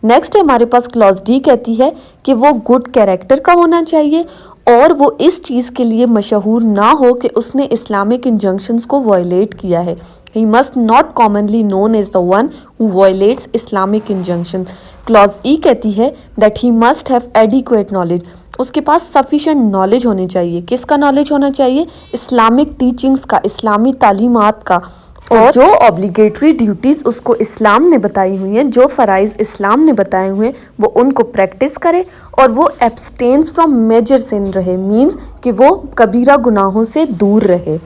Next है हमारे पास clause D कहती है कि वो गुड कैरेक्टर का होना चाहिए और वो इस चीज़ के लिए मशहूर ना हो कि उसने इस्लामिक इंजंक्शंस को वायलेट किया है। He must not commonly known as the one who violates Islamic injunction. Clause E कहती है that he must have adequate knowledge, उसके पास सफिशेंट नॉलेज होनी चाहिए। किसका नॉलेज होना चाहिए? इस्लामिक टीचिंग्स का, इस्लामी तालीमात का, और जो ऑब्लिगेटरी ड्यूटीज़ उसको इस्लाम ने बताई हुई हैं, जो फ़राइज़ इस्लाम ने बताए हुए हैं, वो उनको प्रैक्टिस करे और वो एब्सटेन्स फ्रॉम मेजर सिन रहे, मीन्स कि वो कबीरा गुनाहों से दूर रहे।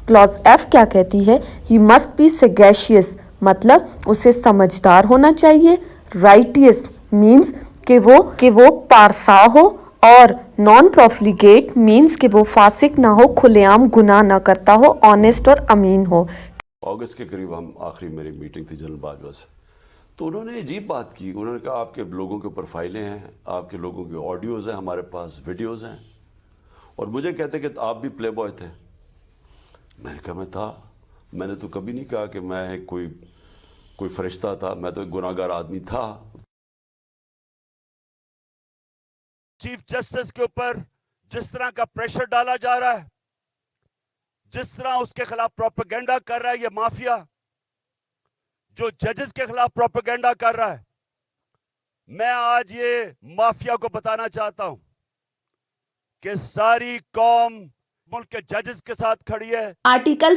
क्लॉज एफ क्या कहती है? ही मस्ट बी सगैशियस, मतलब उसे समझदार होना चाहिए। राइटियस मीन्स कि वो पारसा हो, और नॉन प्रॉफिलिगेट मीन्स कि वो फासिक ना हो, खुलेआम गुनाह ना करता हो, ऑनेस्ट और अमीन हो। अगस्त के करीब हम आखिरी मेरी मीटिंग थी जनरल बाजवा से, तो उन्होंने अजीब बात की। उन्होंने कहा आपके लोगों के ऊपर फाइलें हैं, आपके लोगों के ऑडियोज़ हैं, हमारे पास वीडियोज़ हैं, और मुझे कहते कि आप भी प्ले बॉय थे। मैंने कहा मैं था, मैंने तो कभी नहीं कहा कि मैं कोई फरिश्ता था, मैं तो एक गुनाहगार आदमी था। चीफ जस्टिस के ऊपर जिस तरह का प्रेशर डाला जा रहा है, जिस तरह उसके खिलाफ प्रोपेगेंडा कर रहा है ये माफिया, जो जजेस के खिलाफ प्रोपेगेंडा कर रहा है, मैं आज ये माफिया को बताना चाहता हूं कि सारी कौम मुल्क के जजेस के साथ खड़ी है। आर्टिकल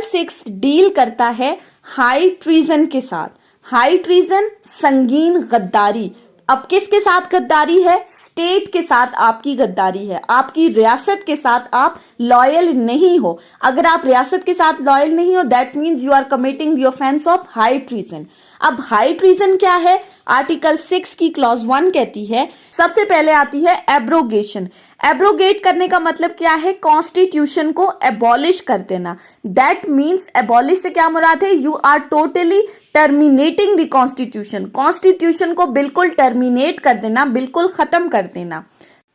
6 डील करता है हाई ट्रीजन के साथ। हाई ट्रीजन संगीन गद्दारी। अब किसके साथ गद्दारी है? स्टेट के साथ आपकी गद्दारी है, आपकी रियासत के साथ आप लॉयल नहीं हो। अगर आप रियासत के साथ लॉयल नहीं हो, that means you are committing the offence of high treason. अब हाई ट्रीजन क्या है? आर्टिकल 6 की क्लॉज 1 कहती है, सबसे पहले आती है एब्रोगेशन। एब्रोगेट करने का मतलब क्या है? कॉन्स्टिट्यूशन को एबॉलिश कर देना। दैट मीन्स एबॉलिश से क्या मुराद है? You are totally terminating the constitution. Constitution को बिल्कुल टर्मिनेट कर देना, बिल्कुल खत्म कर देना।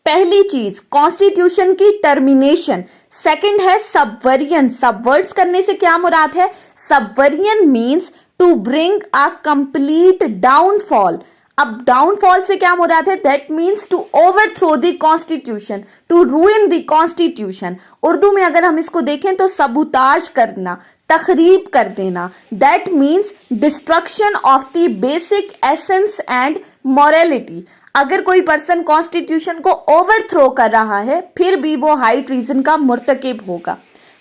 पहली चीज कॉन्स्टिट्यूशन की टर्मिनेशन। सेकंड है सबवर्जन। सबवर्ट्स करने से क्या मुराद है? Subversion means to bring a complete downfall. अब डाउनफॉल से क्या मुराद है? That means to overthrow the constitution, to ruin the constitution. Urdu में अगर हम इसको देखें तो सबूताज करना, तखरीब कर देना। That means destruction of the basic essence and morality. अगर कोई पर्सन कॉन्स्टिट्यूशन को ओवरथ्रो कर रहा है, फिर भी वो हाई ट्रीजन का मुर्तकिब होगा।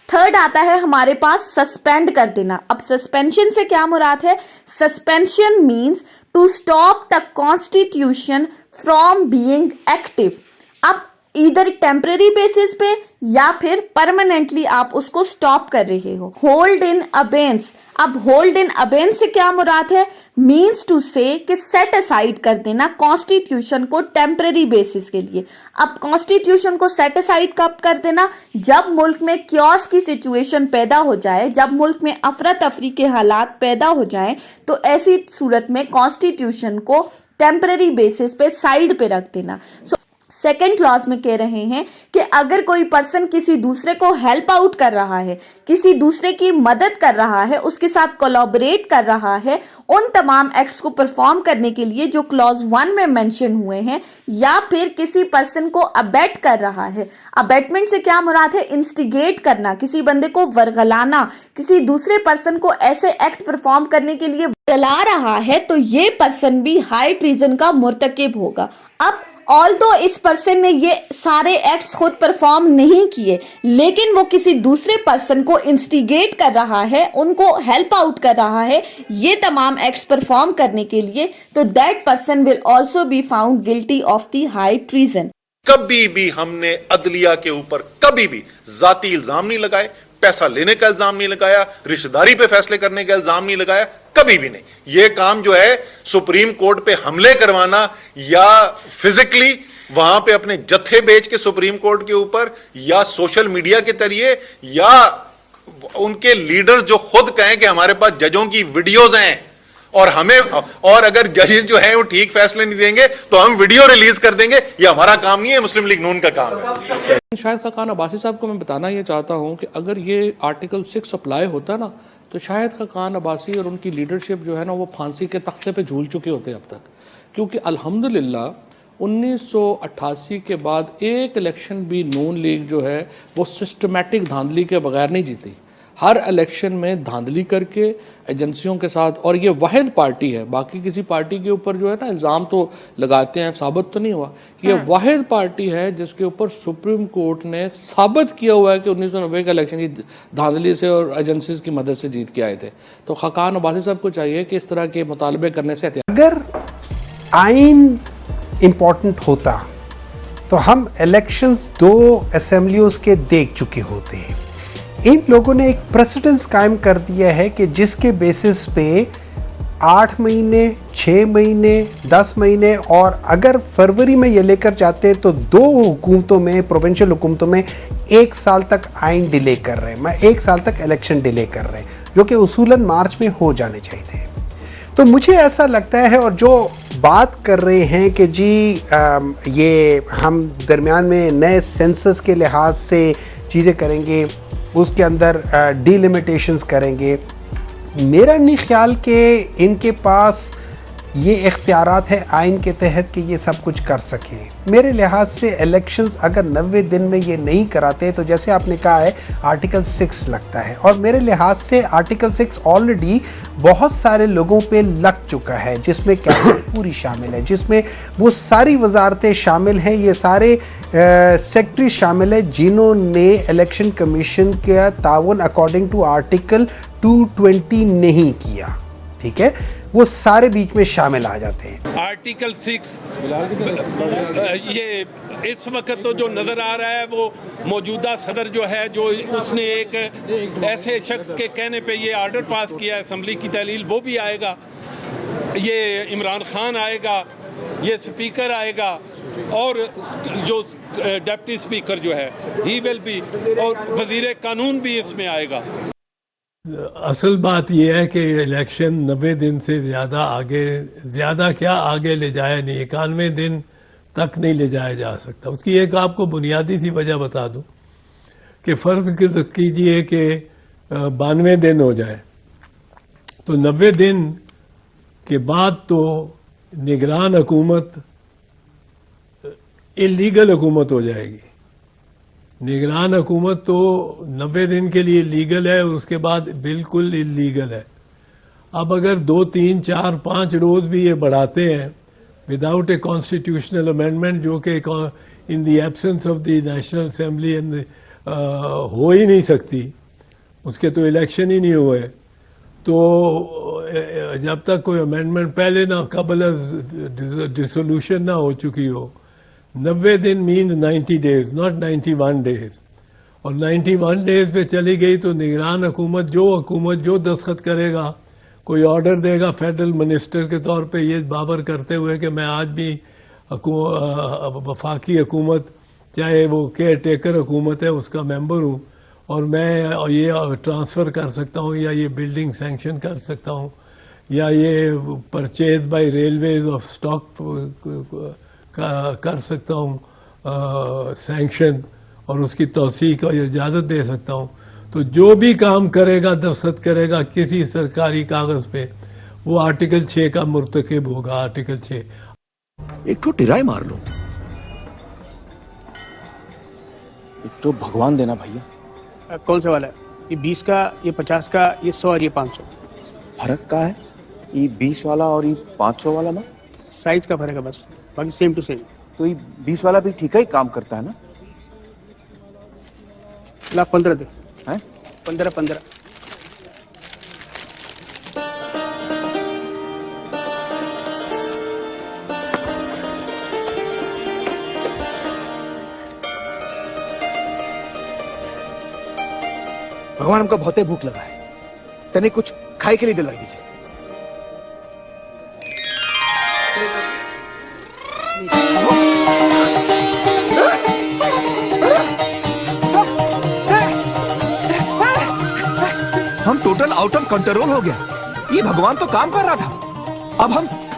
थर्ड आता है हमारे पास सस्पेंड कर देना। अब सस्पेंशन से क्या मुराद है? Suspension means to stop the constitution from being active. अब इधर टेम्परेरी बेसिस पे या फिर परमानेंटली आप उसको स्टॉप कर रहे हो। Hold in abeyance. अब होल्ड इन अबेंस से क्या मुराद है? मीन्स टू से कि सेट असाइड कर देना कॉन्स्टिट्यूशन को टेम्परेरी बेसिस के लिए। अब कॉन्स्टिट्यूशन को सेट असाइड कब कर देना? जब मुल्क में क्योस की सिचुएशन पैदा हो जाए, जब मुल्क में अफरा तफरी के हालात पैदा हो जाए, तो ऐसी सूरत में कॉन्स्टिट्यूशन को टेम्परेरी बेसिस पे साइड पे रख देना। सेकेंड क्लॉज में कह रहे हैं कि अगर कोई पर्सन किसी दूसरे को हेल्प आउट कर रहा है, किसी दूसरे की मदद कर रहा है, उसके साथ कोलैबोरेट कर रहा है, उन तमाम एक्ट्स को परफॉर्म करने के लिए जो क्लॉज 1 में मेंशन हुए हैं, या फिर किसी पर्सन को अबेट कर रहा है। अबेटमेंट से क्या मुराद है? इंस्टिगेट करना, किसी बंदे को वर्गलाना, किसी दूसरे पर्सन को ऐसे एक्ट परफॉर्म करने के लिए चला रहा है, तो ये पर्सन भी हाई ट्रीजन का मुर्तकिब होगा। अब ऑल्दो इस पर्सन ने ये सारे एक्ट्स खुद परफॉर्म नहीं किए, लेकिन वो किसी दूसरे पर्सन को इंस्टिगेट कर रहा है, उनको हेल्प आउट कर रहा है ये तमाम एक्ट्स परफॉर्म करने के लिए, तो that person will also be found guilty of the high treason. कभी भी हमने अदलिया के ऊपर कभी भी जाती इल्जाम नहीं लगाए, पैसा लेने का इल्जाम नहीं लगाया, रिश्तेदारी पे फैसले करने का इल्जाम नहीं लगाया, कभी भी नहीं। यह काम जो है सुप्रीम कोर्ट पे हमले करवाना या फिजिकली वहां पे अपने जत्थे बेच के सुप्रीम कोर्ट के ऊपर, या सोशल मीडिया के जरिए, या उनके लीडर्स जो खुद कहें कि हमारे पास जजों की वीडियोज हैं और हमें, और अगर जजेस जो हैं वो ठीक फैसले नहीं देंगे तो हम वीडियो रिलीज कर देंगे, ये हमारा काम नहीं है, मुस्लिम लीग नून का काम है। शाहिद खान अब्बासी साहब को मैं बताना ये चाहता हूं कि अगर ये आर्टिकल 6 अप्लाई होता ना, तो तो शायद खाकान अब्बासी और उनकी लीडरशिप जो है ना वो फांसी के तख्ते पे झूल चुके होते अब तक, क्योंकि अल्हम्दुलिल्लाह 1988 के बाद एक इलेक्शन भी नून लीग जो है वो सिस्टमेटिक धांधली के बगैर नहीं जीती। हर इलेक्शन में धांधली करके एजेंसियों के साथ, और ये वाहिद पार्टी है, बाकी किसी पार्टी के ऊपर जो है ना इल्ज़ाम तो लगाते हैं, साबित तो नहीं हुआ, ये वाहिद पार्टी है जिसके ऊपर सुप्रीम कोर्ट ने साबित किया हुआ है कि 1990 का इलेक्शन की धांधली से और एजेंसीज की मदद से जीत के आए थे। तो खाकान अब्बासी साहब को चाहिए कि इस तरह के मुतालबे करने से अगर आइन इम्पोर्टेंट होता तो हम इलेक्शंस 2 असेंबलियों के देख चुके होते हैं। इन लोगों ने एक प्रेसिडेंस कायम कर दिया है कि जिसके बेसिस पे 8 महीने, 6 महीने, 10 महीने और अगर फरवरी में ये लेकर जाते हैं तो 2 हुकूमतों में, प्रोविंशियल हुकूमतों में 1 साल तक आइन डिले कर रहे हैं, 1 साल तक इलेक्शन डिले कर रहे हैं, जो कि उसूलन मार्च में हो जाने चाहिए थे। तो मुझे ऐसा लगता है, और जो बात कर रहे हैं कि जी ये हम दरमियान में नए सेंसस के लिहाज से चीज़ें करेंगे, उसके अंदर डिलिमिटेशंस करेंगे, मेरा नहीं ख्याल कि इनके पास ये इख्तियारात है आइन के तहत कि ये सब कुछ कर सकें। मेरे लिहाज से इलेक्शंस अगर 90 दिन में ये नहीं कराते तो जैसे आपने कहा है आर्टिकल 6 लगता है, और मेरे लिहाज से आर्टिकल 6 ऑलरेडी बहुत सारे लोगों पे लग चुका है, जिसमें कैबिनेट पूरी शामिल है, जिसमें वो सारी वजारतें शामिल हैं, ये सारे सेक्रेटरी शामिल है जिन्होंने इलेक्शन कमीशन का ताउन अकॉर्डिंग टू आर्टिकल 220 नहीं किया। ठीक है, वो सारे बीच में शामिल आ जाते हैं। आर्टिकल 6 ये इस वक्त तो जो नज़र आ रहा है वो मौजूदा सदर जो है, जो उसने एक ऐसे शख्स के कहने पे ये ऑर्डर पास किया असेंबली की तहलील, वो भी आएगा, ये इमरान खान आएगा, ये स्पीकर आएगा, और जो डिप्टी स्पीकर जो है ही विल बी, और वजीर कानून भी इसमें आएगा। असल बात यह है कि इलेक्शन 90 दिन से ज़्यादा आगे, ज़्यादा क्या आगे ले जाया नहीं, 91 दिन तक नहीं ले जाया जा सकता। उसकी एक आपको बुनियादी सी वजह बता दूं कि फ़र्ज़ कीजिए कि 92 दिन हो जाए तो 90 दिन के बाद तो निगरान हुकूमत इलीगल हुकूमत हो जाएगी। निगरान हुकूमत तो 90 दिन के लिए लीगल है और उसके बाद बिल्कुल इलीगल है। अब अगर 2, 3, 4, 5 रोज भी ये बढ़ाते हैं विदाउट ए कॉन्स्टिट्यूशनल अमेंडमेंट, जो कि in the absence of the national assembly and हो ही नहीं सकती, उसके तो इलेक्शन ही नहीं हुए, तो जब तक कोई अमेंडमेंट पहले ना कबल डिसोल्यूशन ना हो चुकी हो, 90 दिन मीन्स 90 डेज, नॉट 91 डेज। और 91 डेज पे चली गई तो निगरान हुकूमत जो दस्तखत करेगा, कोई ऑर्डर देगा फेडरल मिनिस्टर के तौर पे ये बाबर करते हुए कि मैं आज भी वफाकी हुकूमत, चाहे वो केयर टेकर हुकूमत है, उसका मेंबर हूँ और मैं ये ट्रांसफ़र कर सकता हूँ, या ये बिल्डिंग सैंक्शन कर सकता हूँ, या ये purchase by railways of stock कर सकता हूँ सैंक्शन, और उसकी तौसीक़ का इजाज़त दे सकता हूँ। तो जो भी काम करेगा, दस्तखत करेगा किसी सरकारी कागज़ पे, वो आर्टिकल 6 का मुर्तकिब होगा। आर्टिकल 6 एक तो टिराई मार लो, एक तो भगवान देना भैया। कौन सा वाला है? ये 20 का, ये 50 का, ये 100 और ये 500। फर्क का है ये 20 वाला और ये 500 वाला में? साइज का फर्क है बस, बाकी सेम टू सेम। तो ये 20 वाला भी ठीक ही काम करता है ना? ला 15 दे हैं? 15। भगवान हमको बहुत भूख लगा है, तने कुछ खाए के लिए दिलवाई दीजिए। हम टोटल आउट ऑफ कंट्रोल हो गया। ये भगवान तो काम कर रहा था, अब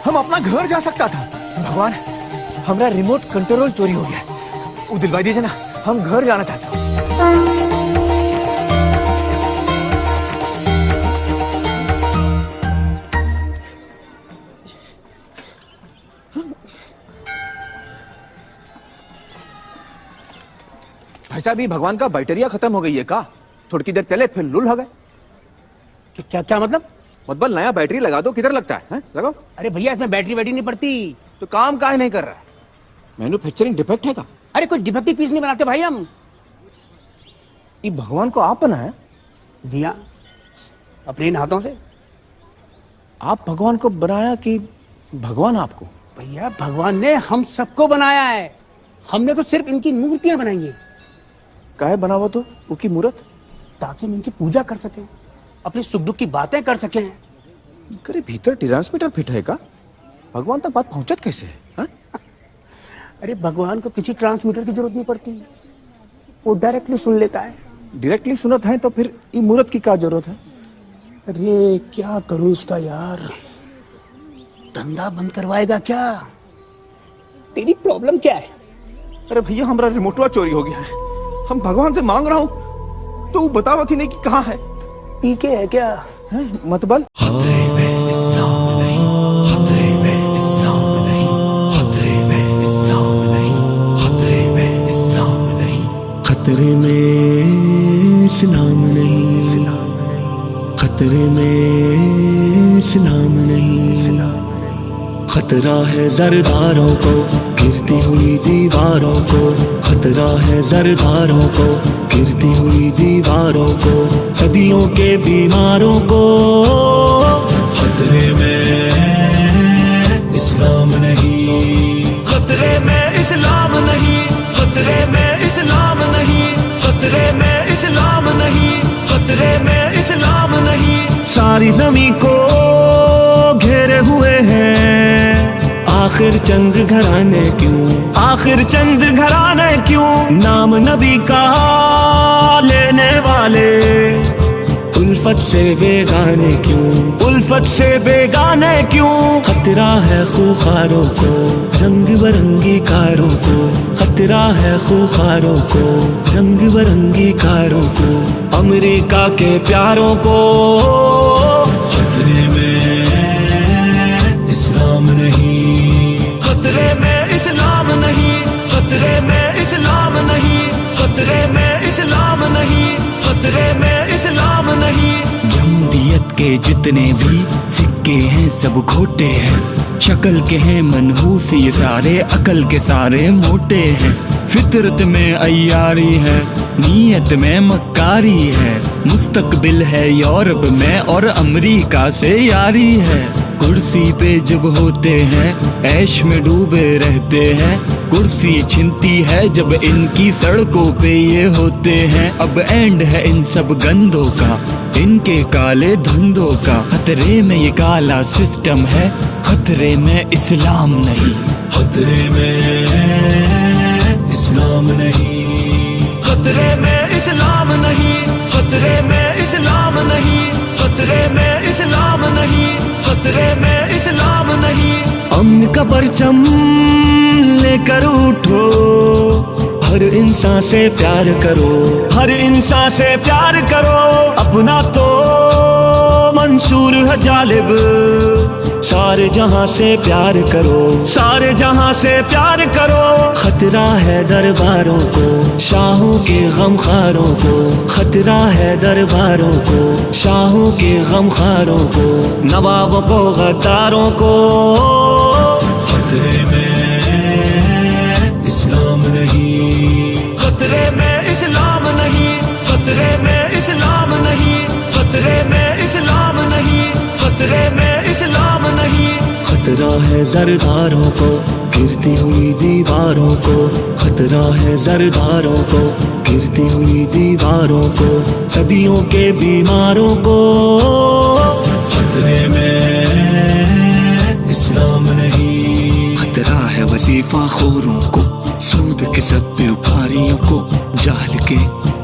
हम अपना घर जा सकता था। भगवान, हमारा रिमोट कंट्रोल चोरी हो गया, वो दिलवाई दीजिए ना, हम घर जाना चाहते हैं। भाई साहब, ये भगवान का बैटरिया खत्म हो गई है का? थोड़ी देर चले फिर लुल हो गए। क्या क्या मतलब? मतलब नया बैटरी लगा दो, किधर लगता है? लगाओ। अरे भैया इसमें बैटरी वैटरी नहीं पड़ती। तो काम काहे नहीं कर रहा है? मैन्युफैक्चरिंग डिफेक्ट है का? अरे कोई डिफेक्टिव पीस नहीं बनाते भाई हम। ये भगवान को आप बनाया? जी हाँ, अपने इन हाथों से। आप भगवान को बनाया कि भगवान आपको? भैया भगवान ने हम सबको बनाया है, हमने तो सिर्फ इनकी मूर्तियां बनाई है। काहे बनावा तो उसकी मूर्त? ताकि हम इनकी पूजा कर सकें, अपनी सुख दुख की बातें कर सकें। करे भीतर ट्रांसमीटर फिट है का? भगवान तक बात पहुंचत कैसे है? हा? अरे भगवान को किसी ट्रांसमीटर की जरूरत नहीं पड़ती, वो डायरेक्टली सुन लेता है। डायरेक्टली सुनत है तो फिर ये मूर्त की क्या जरूरत है? अरे क्या करूं इसका यार, धंधा बंद करवाएगा क्या? तेरी प्रॉब्लम क्या है? अरे भैया हमारा रिमोटवा चोरी हो गया है, हम भगवान से मांग रहा हूँ तो वो बतावत ही नहीं कि कहाँ है। पी के है क्या? है मतबल? खतरे में इस्लाम नहीं, खतरे में इस्लाम नहीं। खतरा है जरदारों को, गिरती हुई दीवारों को। खतरा है जरदारों को, गिरती हुई दीवारों को। सदियों के बीमारों को। खतरे में इस्लाम नहीं, खतरे में इस्लाम नहीं, खतरे में इस्लाम नहीं, खतरे में इस्लाम नहीं, खतरे में इस्लाम नहीं। सारी ज़मीं को घेरे हुए हैं आखिर चंद घराने क्यों, आखिर चंद घराने क्यों। नाम नबी का लेने वाले उल्फत से बेगाने क्यों, उल्फत से बेगाने क्यों। खतरा है खूंखारों को, रंग बिरंगी कारों को। खतरा है खूंखारों को, रंग बिरंगी कारों को। अमेरिका के प्यारों को। खतरे में इस्लाम नहीं, खतरे में इस्लाम नहीं, खतरे में इस्लाम नहीं, खतरे में इस्लाम नहीं, खतरे में इस्लाम नहीं। जमहूरियत के जितने भी सिक्के हैं सब खोटे हैं। शक्ल के हैं मनहूस ये सारे, अकल के सारे मोटे हैं। फितरत में अय्यारी है, नीयत में मक्कारी है। मुस्तकबिल है यूरोप में और अमेरिका से यारी है। कुर्सी पे जब होते हैं ऐश में डूबे रहते हैं। कुर्सी छिनती है जब इनकी सड़कों पे ये होते हैं। अब एंड है इन सब गंदों का, इनके काले धंधों का। खतरे में ये काला सिस्टम है, खतरे में इस्लाम नहीं, खतरे में इस्लाम नहीं, खतरे में इस्लाम नहीं, खतरे में इस्लाम नहीं, खतरे में इस्लाम नहीं, खतरे में इस्लाम नहीं। अमन का परचम लेकर उठो, हर इंसान से प्यार करो, हर इंसान से प्यार करो। अपना तो मंसूर है जालिब, सारे जहां से प्यार करो, सारे जहां से प्यार करो। खतरा है दरबारों को, शाहों के गमखारों को। खतरा है दरबारों को, शाहों के गमखारों को। नवाबों को गद्दारों को। खतरे में इस्लाम नहीं, खतरे में इस्लाम नहीं, खतरे में इस्लाम नहीं, खतरे में इस्लाम नहीं, खतरे में इस्लाम नहीं। खतरा है जरदारों को, गिरती हुई दीवारों को। खतरा है जरदारों को, गिरती हुई दीवारों को। सदियों के बीमारों को। खतरे में इस्लाम नहीं। खतरा है वजीफा खोरों को, सूद के सब व्यापारियों को। जाल के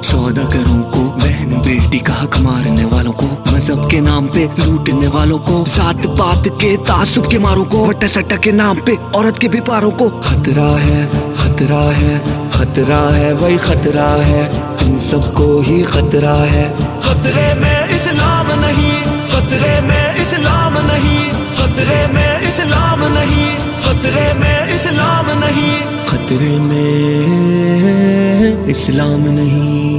सौदागरों को, बहन बेटी का हक मारने वालों को। मजहब के नाम पे लूटने वालों को, जात पात के तासुब के मारों को। वट्टा सट्टा के नाम पे औरत के व्यापारों को। खतरा है, खतरा है, खतरा है, वही खतरा है, इन सबको ही खतरा है। खतरे में इस्लाम नहीं, खतरे में इस्लाम नहीं, खतरे में इस्लाम नहीं, खतरे में इस्लाम नहीं। खतरे में इस्लाम नहीं।